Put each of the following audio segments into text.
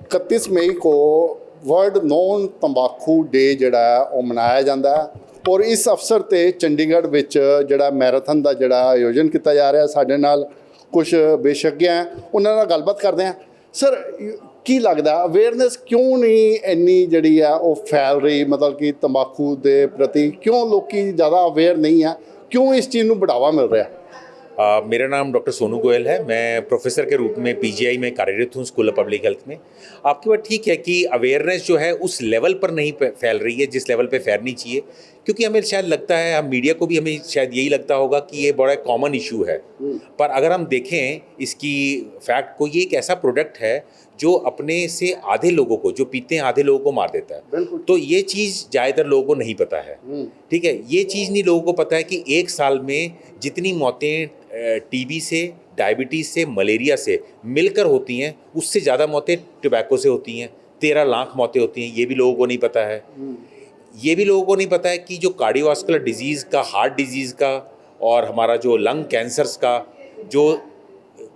31 मई को world non तंबाकू day जिहड़ा है वो मनाया जाता है और इस अवसर पर चंडीगढ़ विच जिहड़ा मैराथन का जिहड़ा आयोजन किया जा रहा है। साडे नाल कुछ विशेषज्ञ हैं, उन्हां नाल गलबात करते हैं। सर की लगता अवेयरनेस क्यों नहीं इन्नी जिहड़ी है वो फैल रही, मतलब कि तंबाकू के प्रति क्यों लोग ज़्यादा अवेयर नहीं है, क्यों इस चीज़ को बढ़ावा मिल रहा है? मेरा नाम डॉक्टर सोनू गोयल है। मैं प्रोफेसर के रूप में पीजीआई में कार्यरत हूँ, स्कूल ऑफ पब्लिक हेल्थ में। आपकी बात ठीक है कि अवेयरनेस जो है उस लेवल पर नहीं फैल रही है जिस लेवल पे फैलनी चाहिए, क्योंकि हमें शायद लगता है, हम मीडिया को भी हमें शायद यही लगता होगा कि ये बड़ा कॉमन इशू है। पर अगर हम देखें इसकी फैक्ट को, ये एक ऐसा प्रोडक्ट है जो अपने से आधे लोगों को, जो पीते हैं आधे लोगों को मार देता है। तो ये चीज़ ज़्यादातर लोगों को नहीं पता है। ठीक है, ये चीज़ नहीं लोगों को पता है कि एक साल में जितनी मौतें टीबी से, डायबिटीज़ से, मलेरिया से मिलकर होती हैं, उससे ज़्यादा मौतें टोबैको से होती हैं। 13 लाख मौतें होती हैं, ये भी लोगों को नहीं पता है। ये भी लोगों को नहीं पता है कि जो कार्डियोवास्कुलर डिजीज़ का, हार्ट डिजीज़ का और हमारा जो लंग कैंसर्स का जो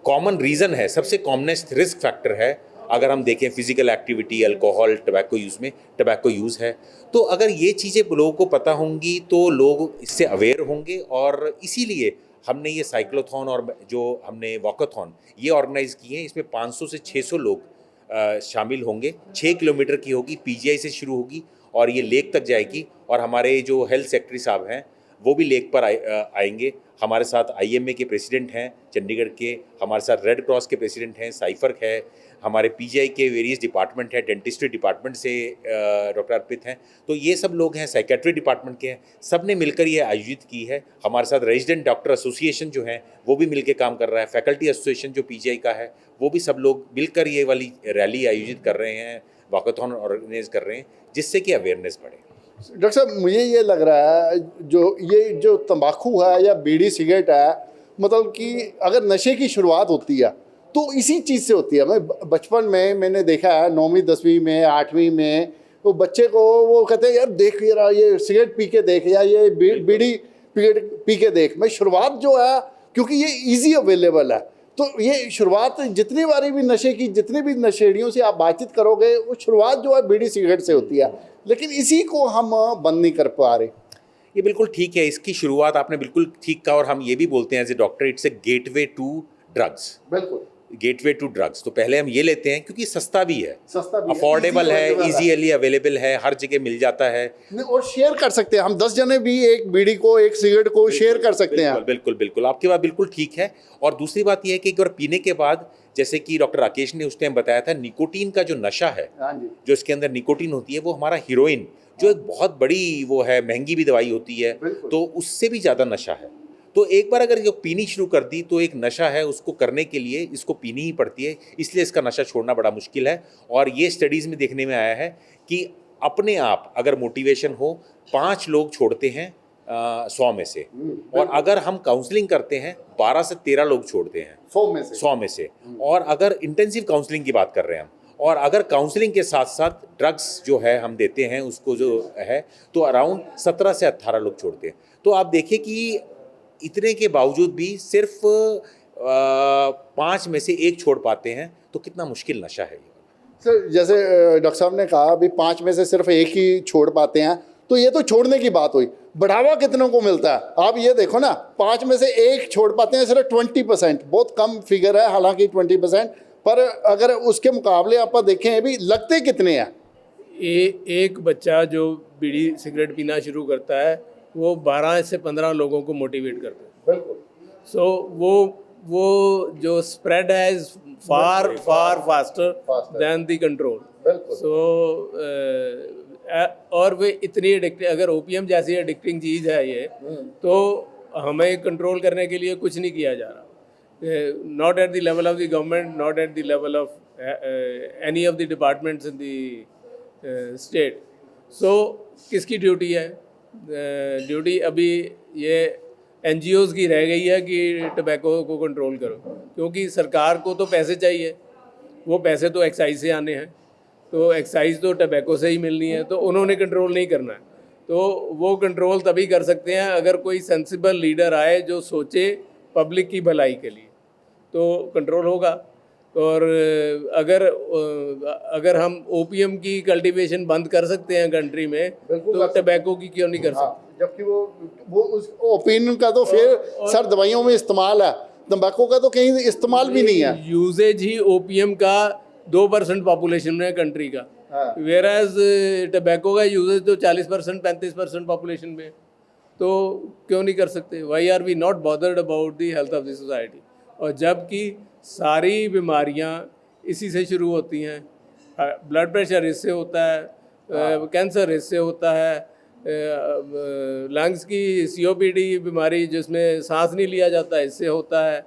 कॉमन रीज़न है, सबसे कॉमनेस्ट रिस्क फैक्टर है, अगर हम देखें physical activity, alcohol, tobacco use में टबैको यूज़ है। तो अगर ये चीज़ें लोगों को पता होंगी तो लोग इससे अवेयर होंगे, और इसीलिए हमने ये साइक्लोथॉन और जो हमने वॉकाथॉन ये ऑर्गेनाइज़ किए हैं। इसमें 500 से 600 लोग शामिल होंगे। 6 किलोमीटर की होगी, पीजीआई से शुरू होगी और ये लेक तक जाएगी। और हमारे जो हेल्थ सेक्रेटरी साहब हैं वो भी लेक पर आएंगे। हमारे साथ आईएमए के प्रेसिडेंट हैं चंडीगढ़ के, हमारे साथ रेड क्रॉस के प्रेसिडेंट हैं, साइफर है, हमारे पीजीआई के वेरियस डिपार्टमेंट है, डेंटिस्ट्री डिपार्टमेंट से डॉक्टर अर्पित हैं, तो ये सब लोग हैं, साइकेट्री डिपार्टमेंट के हैं। सब ने मिलकर ये आयोजित की है। हमारे साथ रेजिडेंट डॉक्टर एसोसिएशन जो है वो भी मिलकर काम कर रहा है, फैकल्टी एसोसिएशन जो पीजीआई का है वो भी सब लोग मिलकर ये वाली रैली आयोजित कर रहे हैं, वॉकाथॉन ऑर्गेनाइज कर रहे हैं, जिससे कि अवेयरनेस बढ़े। डॉक्टर साहब, मुझे ये लग रहा है जो तंबाकू है या बीड़ी सिगरेट है, मतलब कि अगर नशे की शुरुआत होती है तो इसी चीज़ से होती है। मैं बचपन में मैंने देखा है 9वीं 10वीं में 8वीं में, तो बच्चे को वो कहते हैं यार देख यार ये सिगरेट पी के देख, या ये बीड़ी पी के देख। मैं शुरुआत जो है, क्योंकि ये इजी अवेलेबल है, तो ये शुरुआत जितनी बारी भी नशे की, जितनी भी नशेड़ियों से आप बातचीत करोगे, वो शुरुआत जो है बीड़ी सिगरेट से होती है, लेकिन इसी को हम बंद नहीं कर पा रहे। ये बिल्कुल ठीक है, इसकी शुरुआत आपने बिल्कुल ठीक कहा, और हम ये भी बोलते हैं as a doctor, it's a gateway to drugs. बिल्कुल, गेटवे टू ड्रग्स। तो पहले हम ये लेते हैं क्योंकि सस्ता भी है, अफोर्डेबल है, इजीली अवेलेबल है, हर जगह मिल जाता है, और शेयर कर सकते हैं हम 10 जने भी एक बीड़ी को, एक सिगरेट को शेयर कर सकते हैं। बिल्कुल बिल्कुल, आपकी बात बिल्कुल ठीक है। और दूसरी बात यह है कि एक बार पीने के बाद, जैसे कि डॉक्टर राकेश ने उस टाइम बताया था, निकोटीन का जो नशा है, जो इसके अंदर निकोटीन होती है, वो हमारा हीरोइन जो एक बहुत बड़ी वो है, महंगी भी दवाई होती है, तो उससे भी ज़्यादा नशा है। तो एक बार अगर ये पीनी शुरू कर दी तो एक नशा है, उसको करने के लिए इसको पीनी ही पड़ती है, इसलिए इसका नशा छोड़ना बड़ा मुश्किल है। और ये स्टडीज़ में देखने में आया है कि अपने आप अगर मोटिवेशन हो, 5 लोग छोड़ते हैं 100 में से, और अगर हम काउंसलिंग करते हैं 12 से 13 लोग छोड़ते हैं 100 में से। और अगर इंटेंसिव काउंसलिंग की बात कर रहे हैं हम, और अगर काउंसलिंग के साथ साथ ड्रग्स जो है हम देते हैं उसको जो है, तो अराउंड 17 से 18 लोग छोड़ते हैं। तो आप देखिए कि इतने के बावजूद भी सिर्फ 5 में से 1 छोड़ पाते हैं, तो कितना मुश्किल नशा है ये। सर, जैसे डॉक्टर साहब ने कहा अभी 5 में से सिर्फ 1 ही छोड़ पाते हैं, तो ये तो छोड़ने की बात हुई, बढ़ावा कितनों को मिलता है? आप ये देखो ना, 5 में से 1 छोड़ पाते हैं, सिर्फ 20%, बहुत कम फिगर है हालांकि 20%, पर अगर उसके मुकाबले आप देखें अभी लगते कितने हैं? एक बच्चा जो बीड़ी सिगरेट पीना शुरू करता है वो 12 से 15 लोगों को मोटिवेट करता है। बिल्कुल। सो वो जो स्प्रेड है is far faster than the control. So और वे इतनी एडिक्टिव, अगर ओपीएम जैसी एडिक्टिंग चीज़ है ये, तो हमें कंट्रोल करने के लिए कुछ नहीं किया जा रहा, not at the level of the government, not at the level of any of the departments in the state. So किसकी ड्यूटी है? ड्यूटी अभी ये एनजीओज़ की रह गई है कि टबैको को कंट्रोल करो, क्योंकि सरकार को तो पैसे चाहिए, वो पैसे तो एक्साइज से आने हैं, तो एक्साइज तो टबैको से ही मिलनी है, तो उन्होंने कंट्रोल नहीं करना है। तो वो कंट्रोल तभी कर सकते हैं अगर कोई सेंसिबल लीडर आए जो सोचे पब्लिक की भलाई के लिए, तो कंट्रोल होगा। और अगर हम ओपीएम की कल्टीवेशन बंद कर सकते हैं कंट्री में, तो टबैको की क्यों नहीं कर सकते? हाँ, जबकि वो उस ओपिनियन का तो फिर सर दवाइयों में इस्तेमाल है, तंबाकू का तो कहीं इस्तेमाल भी नहीं है। यूजेज ही ओपीएम का 2% पॉपुलेशन में है कंट्री का, वेयर एज टबैको का यूजेज तो 40% 35% पॉपुलेशन में है। तो क्यों नहीं कर सकते? Why are we not bothered about the health of the society? और जबकि सारी बीमारियां इसी से शुरू होती हैं। ब्लड प्रेशर इससे होता है, कैंसर इससे होता है, लंग्स की सीओपीडी बीमारी जिसमें सांस नहीं लिया जाता इससे होता है,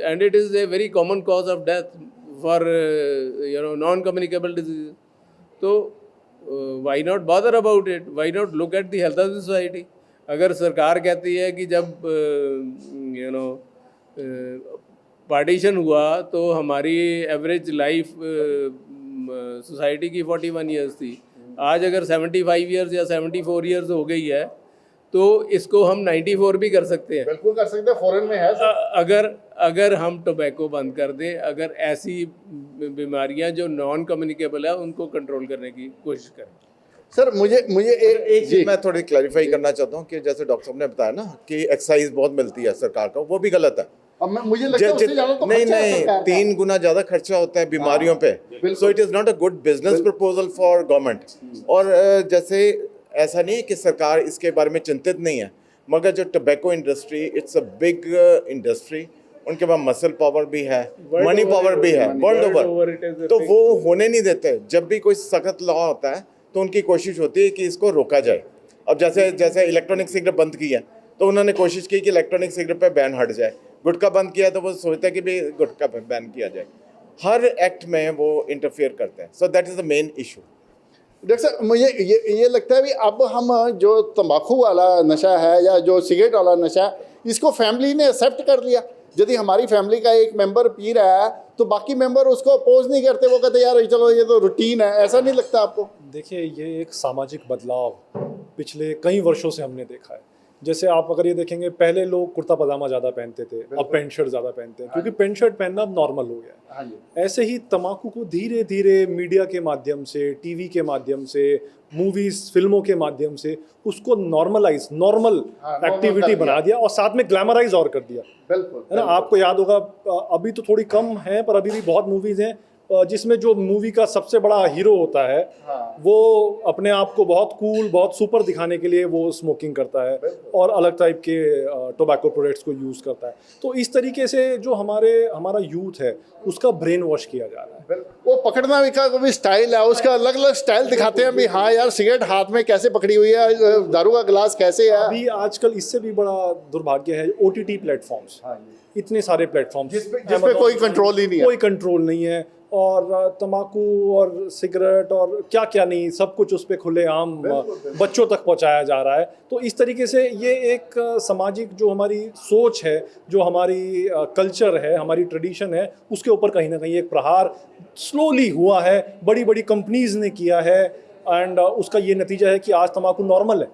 and it is a very common cause of death for non communicable disease. तो why not bother about it? Why not look at the health of the society? अगर सरकार कहती है कि जब पार्टीशन हुआ तो हमारी एवरेज लाइफ सोसाइटी की 41 ईयर्स थी, आज अगर 75 ईयर्स या 74 ईयर्स हो गई है तो इसको हम 94 भी कर सकते हैं। बिल्कुल कर सकते हैं, फॉरेन में है। अगर हम टोबैको बंद कर दें, अगर ऐसी बीमारियां जो नॉन कम्युनिकेबल है उनको कंट्रोल करने की कोशिश करें। सर मुझे एक चीज मैं थोड़ी क्लैरिफाई करना चाहता हूँ कि जैसे डॉक्टर साहब ने बताया ना कि एक्साइज बहुत मिलती है सरकार को, वो भी गलत है। मुझे लगता है उससे ज़्यादा तो नहीं खर्चा है नहीं, सरकार का। 3 गुना ज्यादा खर्चा होता है बीमारियों पे। So it is not a good business proposal for government. और जैसे ऐसा नहीं है कि सरकार इसके बारे में चिंतित नहीं है, मगर जो tobacco industry it's a big industry, उनके पास मसल पावर भी है, मनी पावर भी है वर्ल्ड ओवर, तो वो होने नहीं देते। जब भी कोई सख्त लॉ होता है तो उनकी कोशिश होती है कि इसको रोका जाए। अब जैसे इलेक्ट्रॉनिक सिगरेट बंद की है तो उन्होंने कोशिश की कि इलेक्ट्रॉनिक सिगरेट पे बैन हट जाए, गुटखा बंद किया तो वो सोचते हैं कि भी गुटखा पे बैन किया जाए। हर एक्ट में वो इंटरफेयर करते हैं। So that is the main issue. Doctor साहब मुझे ये लगता है भी अब हम जो तंबाकू वाला नशा है या जो सिगरेट वाला नशा है, इसको फैमिली ने एक्सेप्ट कर लिया। यदि हमारी फैमिली का एक मेंबर पी रहा है तो बाकी मेंबर उसको अपोज नहीं करते, वो कहते यार चलो ये तो रूटीन है। ऐसा नहीं लगता आपको? देखिए, ये एक सामाजिक बदलाव पिछले कई वर्षों से हमने देखा है। जैसे आप अगर ये देखेंगे, पहले लोग कुर्ता पजामा ज़्यादा पहनते थे, अब पैंट शर्ट ज़्यादा पहनते हैं, क्योंकि पैंट शर्ट पहनना अब नॉर्मल हो गया है। ऐसे ही तंबाकू को धीरे धीरे मीडिया के माध्यम से, टीवी के माध्यम से, मूवीज फिल्मों के माध्यम से उसको नॉर्मल एक्टिविटी बना दिया और साथ में ग्लैमराइज और कर दिया। बिल्कुल है ना। आपको याद होगा, अभी तो थोड़ी कम है पर अभी भी बहुत मूवीज हैं जिसमें जो मूवी का सबसे बड़ा हीरो होता है वो अपने आप को बहुत कूल, बहुत सुपर दिखाने के लिए वो स्मोकिंग करता है और अलग टाइप के टोबैको प्रोडक्ट्स को यूज़ करता है। तो इस तरीके से जो हमारा यूथ है उसका ब्रेन वॉश किया जा रहा है। वो पकड़ना भी स्टाइल है, उसका अलग अलग स्टाइल दिखाते हैं भी। हाँ यार, सिगरेट हाथ में कैसे पकड़ी हुई है, दारू का गिलास कैसे है। अभी आजकल इससे भी बड़ा दुर्भाग्य है OTT प्लेटफॉर्म्स, इतने सारे प्लेटफॉर्म्स जिसपे कोई कंट्रोल ही नहीं है। कोई कंट्रोल नहीं है, और तंबाकू और सिगरेट और क्या क्या नहीं, सब कुछ उस पर खुलेआम बच्चों तक पहुंचाया जा रहा है। तो इस तरीके से ये एक सामाजिक जो हमारी सोच है, जो हमारी कल्चर है, हमारी ट्रेडिशन है, उसके ऊपर कहीं ना कहीं एक प्रहार स्लोली हुआ है, बड़ी बड़ी कंपनीज ने किया है। एंड उसका ये नतीजा है कि आज तंबाकू नॉर्मल है।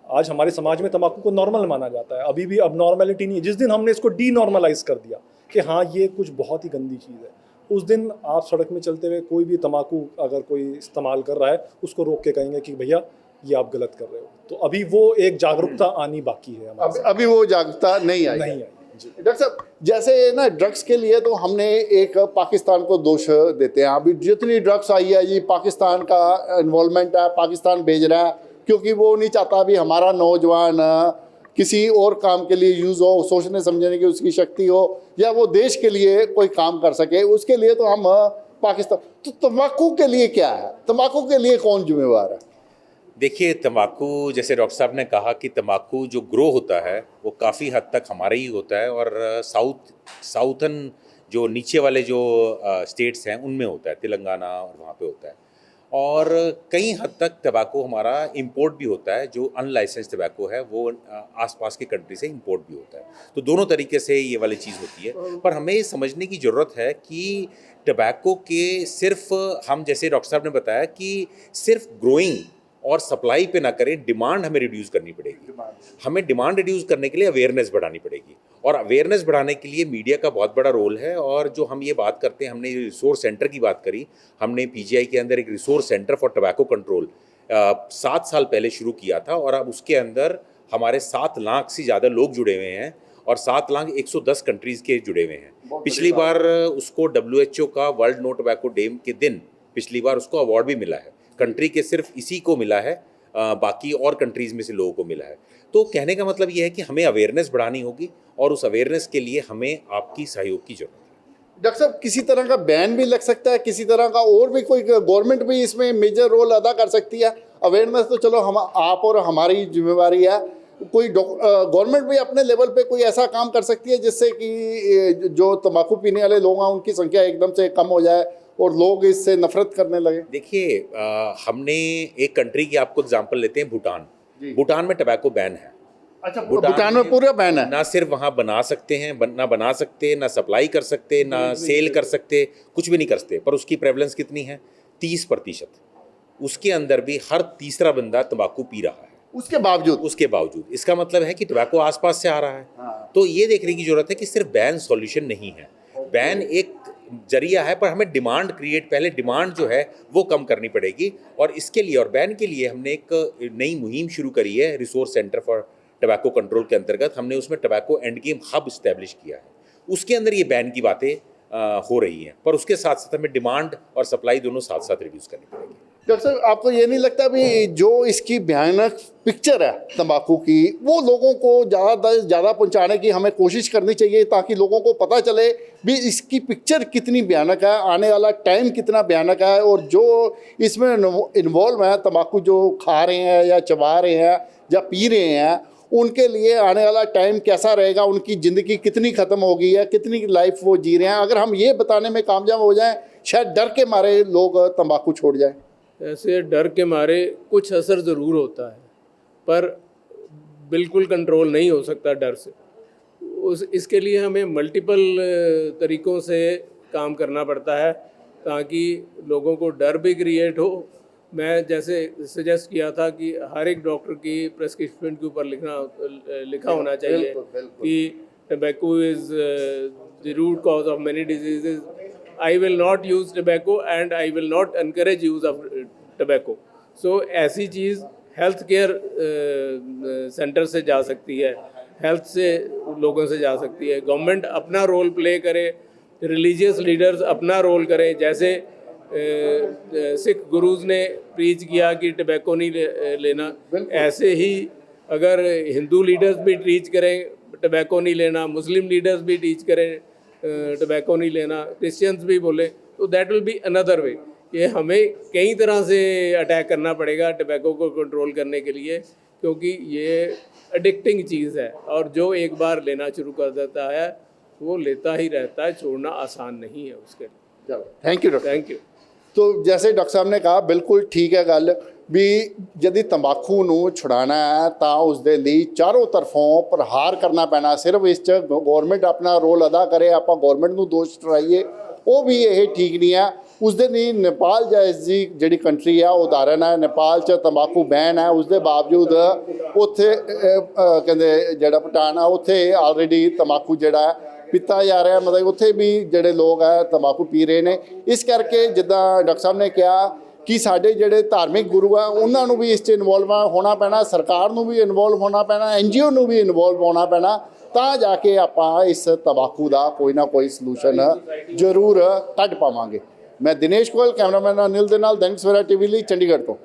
आज हमारे समाज में तंबाकू को नॉर्मल माना जाता है। अभी भी अब नॉर्मलिटी नहीं है। जिस दिन हमने इसको डीनॉर्मलाइज कर दिया कि हाँ ये कुछ बहुत ही गंदी चीज़ है, उस दिन आप सड़क में चलते हुए कोई भी तंबाकू अगर कोई इस्तेमाल कर रहा है उसको रोक के कहेंगे कि भैया ये आप गलत कर रहे हो। तो अभी वो एक जागरूकता आनी बाकी है। अभी वो जागरूकता नहीं आई। डॉक्टर साहब, जैसे ना ड्रग्स के लिए तो हमने एक पाकिस्तान को दोष देते हैं। अभी जितनी ड्रग्स आई है ये पाकिस्तान का इन्वॉल्वमेंट है, पाकिस्तान भेज रहा है, क्योंकि वो नहीं चाहता भी हमारा नौजवान किसी और काम के लिए यूज़ हो, सोचने समझने की उसकी शक्ति हो, या वो देश के लिए कोई काम कर सके। उसके लिए तो हम पाकिस्तान। तो तंबाकू के लिए क्या है? तंबाकू के लिए कौन जिम्मेवार है? देखिए, तंबाकू, जैसे डॉक्टर साहब ने कहा कि तंबाकू जो ग्रो होता है वो काफ़ी हद तक हमारा ही होता है, और साउथन जो नीचे वाले जो स्टेट्स हैं उनमें होता है, तेलंगाना और वहाँ पे होता है। और कई हद तक तंबाकू हमारा इंपोर्ट भी होता है, जो अनलाइसेंस तंबाकू है वो आसपास के कंट्री से इंपोर्ट भी होता है। तो दोनों तरीके से ये वाली चीज़ होती है। पर हमें ये समझने की ज़रूरत है कि टबैको के सिर्फ हम, जैसे डॉक्टर साहब ने बताया कि सिर्फ ग्रोइंग और सप्लाई पे ना करें, डिमांड हमें रिड्यूस करनी पड़ेगी। हमें डिमांड रिड्यूस करने के लिए अवेयरनेस बढ़ानी पड़ेगी, और अवेयरनेस बढ़ाने के लिए मीडिया का बहुत बड़ा रोल है। और जो हम ये बात करते हैं, हमने रिसोर्स सेंटर की बात करी, हमने पीजीआई के अंदर एक resource centre for tobacco control 7 साल पहले शुरू किया था, और अब उसके अंदर हमारे 7 लाख से ज़्यादा लोग जुड़े हुए हैं और 7 लाख 110 कंट्रीज़ के जुड़े हुए हैं। पिछली बार उसको WHO का वर्ल्ड नो टबैको डे के दिन पिछली बार उसको अवार्ड भी मिला है। कंट्री के सिर्फ इसी को मिला है, बाकी और कंट्रीज़ में से लोगों को मिला है। तो कहने का मतलब ये है कि हमें अवेयरनेस बढ़ानी होगी और उस अवेयरनेस के लिए हमें आपकी सहयोग की जरूरत है। डॉक्टर साहब, किसी तरह का बैन भी लग सकता है, किसी तरह का और भी कोई गवर्नमेंट भी इसमें मेजर रोल अदा कर सकती है? अवेयरनेस तो चलो हम आप और हमारी जिम्मेवारी है, कोई गवर्नमेंट भी अपने लेवल पे कोई ऐसा काम कर सकती है जिससे कि जो तंबाकू पीने वाले लोग हैं उनकी संख्या एकदम से कम हो जाए और लोग इससे नफरत करने लगे? देखिए, हमने एक कंट्री की आपको एग्जांपल लेते हैं, भूटान। भूटान में टबैको बैन है। अच्छा, भूटान में पूरा बैन है? ना सिर्फ वहाँ बना सकते हैं, ना बना सकते, ना सप्लाई कर सकते, ना सेल कर सकते, कुछ भी नहीं कर सकते। पर उसकी प्रेवलेंस कितनी है? 30%। उसके अंदर भी हर तीसरा बंदा तंबाकू पी रहा है। उसके बावजूद इसका मतलब है कि टबैको आसपास से आ रहा है। तो ये देखने की जरूरत है कि सिर्फ बैन सॉल्यूशन नहीं है। बैन एक जरिया है, पर हमें डिमांड पहले डिमांड जो है वो कम करनी पड़ेगी। और इसके लिए और बैन के लिए हमने एक नई मुहिम शुरू करी है, resource centre for tobacco control के अंतर्गत। हमने उसमें tobacco end game hub establish किया है। उसके अंदर ये बैन की बातें हो रही हैं, पर उसके साथ साथ हमें डिमांड और सप्लाई दोनों साथ साथ रिड्यूस करनी पड़ेगी। डॉक्टर साहब, आपको ये नहीं लगता भी जो इसकी भयानक पिक्चर है तंबाकू की, वो लोगों को ज़्यादा से ज़्यादा पहुंचाने की हमें कोशिश करनी चाहिए, ताकि लोगों को पता चले भी इसकी पिक्चर कितनी भयानक है, आने वाला टाइम कितना भयानक है, और जो इसमें इन्वॉल्व है, तंबाकू जो खा रहे हैं या चबा रहे हैं या पी रहे हैं, उनके लिए आने वाला टाइम कैसा रहेगा, उनकी ज़िंदगी कितनी ख़त्म होगी या कितनी लाइफ वो जी रहे हैं। अगर हम ये बताने में कामयाब हो जाएं, शायद डर के मारे लोग तंबाकू छोड़ जाएं। ऐसे डर के मारे कुछ असर ज़रूर होता है, पर बिल्कुल कंट्रोल नहीं हो सकता डर से। इसके लिए हमें मल्टीपल तरीक़ों से काम करना पड़ता है ताकि लोगों को डर भी क्रिएट हो। मैं जैसे सजेस्ट किया था कि हर एक डॉक्टर की प्रेस्क्रिप्शन के ऊपर लिखा होना चाहिए कि tobacco is the root cause of many disease. I will not use tobacco and I will not encourage use of tobacco. So ऐसी चीज़ हेल्थ केयर सेंटर से जा सकती है, हेल्थ से लोगों से जा सकती है। गवर्नमेंट अपना रोल प्ले करे, रिलीजियस लीडर्स अपना रोल करें। जैसे सिख गुरुज ने प्रीच किया कि टबैको नहीं लेना, ऐसे ही अगर हिंदू लीडर्स भी टीच करें टबैको नहीं लेना, मुस्लिम लीडर्स भी टीच करें टबैको नहीं लेना, क्रिश्चियंस भी बोले, तो that will be another way. ये हमें कई तरह से अटैक करना पड़ेगा टबैको को कंट्रोल करने के लिए, क्योंकि ये एडिक्टिंग चीज़ है और जो एक बार लेना शुरू कर देता है वो लेता ही रहता है, छोड़ना आसान नहीं है उसके लिए। Thank you doctor. Thank you. तो जैसे डॉक्टर साहब ने कहा, बिल्कुल ठीक है गल भी यदि तंबाकू ਨੂੰ छुड़ाना है ਤਾਂ ਉਸਦੇ ਲਈ ਚਾਰੋਂ ਤਰਫੋਂ ਪ੍ਰਹਾਰ ਕਰਨਾ ਪੈਣਾ। ਸਿਰਫ ਇਸ 'ਚ ਗੌਰਮੈਂਟ ਆਪਣਾ ਰੋਲ ਅਦਾ ਕਰੇ, ਆਪਾਂ ਗੌਰਮੈਂਟ ਨੂੰ ਦੋਸ਼ ਠਹਿਰਾਈਏ, ਉਹ ਵੀ ਇਹ ਠੀਕ ਨਹੀਂ ਹੈ। ਉਸਦੇ ਲਈ ਨੇਪਾਲ ਜੈਸੀ ਜਿਹੜੀ ਕੰਟਰੀ ਆ ਉਦਾਹਰਨ ਹੈ। ਨੇਪਾਲ 'ਚ ਤੰਬਾਕੂ ਬੈਨ ਹੈ, ਉਸਦੇ ਬਾਵਜੂਦ ਉੱਥੇ ਕਹਿੰਦੇ ਜਿਹੜਾ ਭੂਟਾਨ ਆ ਉੱਥੇ ਆਲਰੇਡੀ ਤੰਬਾਕੂ ਜਿਹੜਾ ਪੀਤਾ ਜਾ ਰਿਹਾ, ਮਤਲਬ ਉੱਥੇ ਵੀ ਜਿਹੜੇ ਲੋਕ ਹੈ ਤੰਬਾਕੂ ਪੀ ਰਹੇ ਨੇ। ਇਸ ਕਰਕੇ ਜਿੱਦਾਂ ਡਾਕਟਰ ਸਾਹਿਬ ਨੇ ਕਿਹਾ ਕਿ ਸਾਡੇ ਜਿਹੜੇ ਧਾਰਮਿਕ ਗੁਰੂ ਆ ਉਹਨਾਂ ਨੂੰ ਵੀ ਇਸ 'ਚ ਇਨਵੋਲਵ ਹੋਣਾ ਪੈਣਾ, ਸਰਕਾਰ ਨੂੰ ਵੀ ਇਨਵੋਲਵ ਹੋਣਾ ਪੈਣਾ, NGO ਨੂੰ ਵੀ ਇਨਵੋਲਵ ਹੋਣਾ ਪੈਣਾ, ਤਾਂ ਜਾ ਕੇ ਆਪਾਂ ਇਸ ਤੰਬਾਕੂ ਦਾ ਕੋਈ ਨਾ ਕੋਈ ਸਲੂਸ਼ਨ ਜ਼ਰੂਰ ਕੱਢ ਪਾਵਾਂਗੇ। ਮੈਂ ਦਿਨੇਸ਼ ਗੋਇਲ, ਕੈਮਰਾਮੈਨ ਅਨਿਲ ਦੇ ਨਾਲ, ਦੈਨਿਕ ਸਵੇਰਾ TV ਲਈ ਚੰਡੀਗੜ੍ਹ ਤੋਂ।